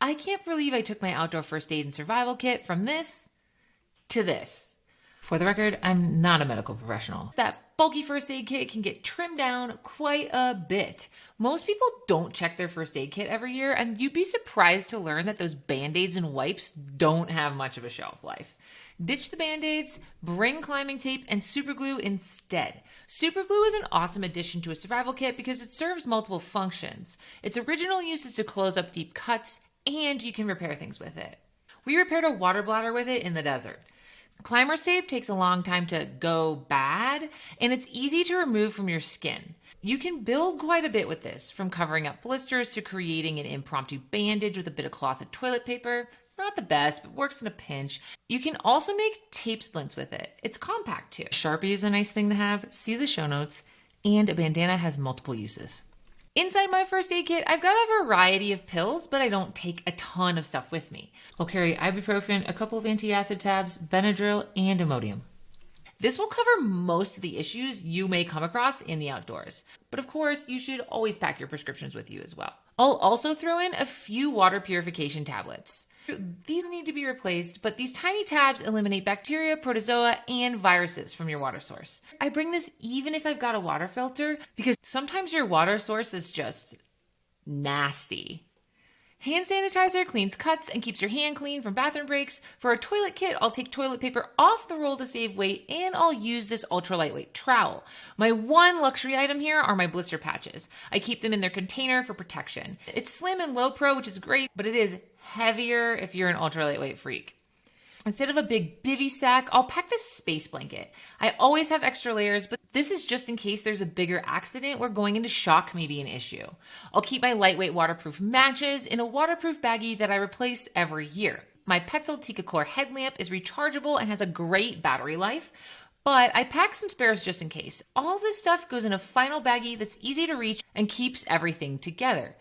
I can't believe I took my outdoor first aid and survival kit from this to this. For the record, I'm not a medical professional. That bulky first aid kit can get trimmed down quite a bit. Most people don't check their first aid kit every year, and you'd be surprised to learn that those Band-Aids and wipes don't have much of a shelf life. Ditch the Band-Aids, bring climbing tape and super glue instead. Super glue is an awesome addition to a survival kit because it serves multiple functions. Its original use is to close up deep cuts, and you can repair things with it. We repaired a water bladder with it in the desert. Climber's tape takes a long time to go bad, and it's easy to remove from your skin. You can build quite a bit with this, from covering up blisters to creating an impromptu bandage with a bit of cloth and toilet paper. Not the best, but works in a pinch. You can also make tape splints with it. It's compact too. Sharpie is a nice thing to have. See the show notes. And a bandana has multiple uses. Inside my first aid kit, I've got a variety of pills, but I don't take a ton of stuff with me. I'll carry ibuprofen, a couple of antacid tabs, Benadryl, and Imodium. This will cover most of the issues you may come across in the outdoors. But of course, you should always pack your prescriptions with you as well. I'll also throw in a few water purification tablets. These need to be replaced, but these tiny tabs eliminate bacteria, protozoa, and viruses from your water source. I bring this even if I've got a water filter because sometimes your water source is just nasty. Hand sanitizer cleans cuts and keeps your hand clean from bathroom breaks. For a toilet kit, I'll take toilet paper off the roll to save weight, and I'll use this ultra lightweight trowel. My one luxury item here are my blister patches. I keep them in their container for protection. It's slim and low pro, which is great, but it is heavier if you're an ultra lightweight freak. Instead of a big bivy sack, I'll pack this space blanket. I always have extra layers, but this is just in case there's a bigger accident where going into shock may be an issue. I'll keep my lightweight waterproof matches in a waterproof baggie that I replace every year. My Petzl Tikacor headlamp is rechargeable and has a great battery life, but I pack some spares just in case. All this stuff goes in a final baggie that's easy to reach and keeps everything together.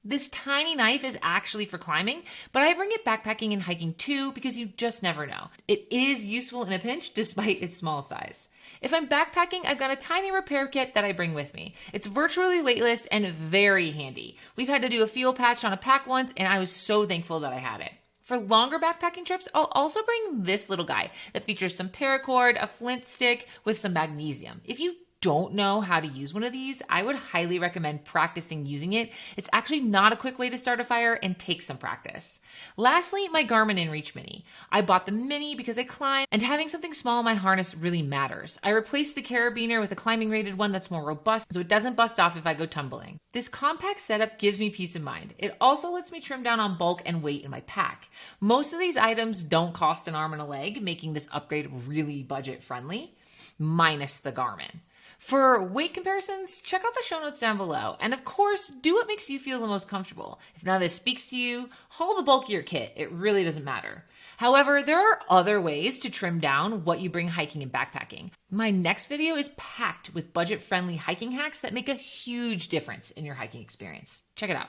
This tiny knife is actually for climbing, but I bring it backpacking and hiking too because you just never know. It is useful in a pinch despite its small size. If I'm backpacking, I've got a tiny repair kit that I bring with me. It's virtually weightless and very handy. We've had to do a fuel patch on a pack once, and I was so thankful that I had it. For longer backpacking trips, I'll also bring this little guy that features some paracord, a flint stick with some magnesium. If you don't know how to use one of these, I would highly recommend practicing using it. It's actually not a quick way to start a fire and take some practice. Lastly, my Garmin InReach Mini. I bought the Mini because I climb, and having something small in my harness really matters. I replaced the carabiner with a climbing rated one that's more robust so it doesn't bust off if I go tumbling. This compact setup gives me peace of mind. It also lets me trim down on bulk and weight in my pack. Most of these items don't cost an arm and a leg, making this upgrade really budget friendly, minus the Garmin. For weight comparisons, check out the show notes down below. And of course, do what makes you feel the most comfortable. If none of this speaks to you, haul the bulkier kit. It really doesn't matter. However, there are other ways to trim down what you bring hiking and backpacking. My next video is packed with budget-friendly hiking hacks that make a huge difference in your hiking experience. Check it out.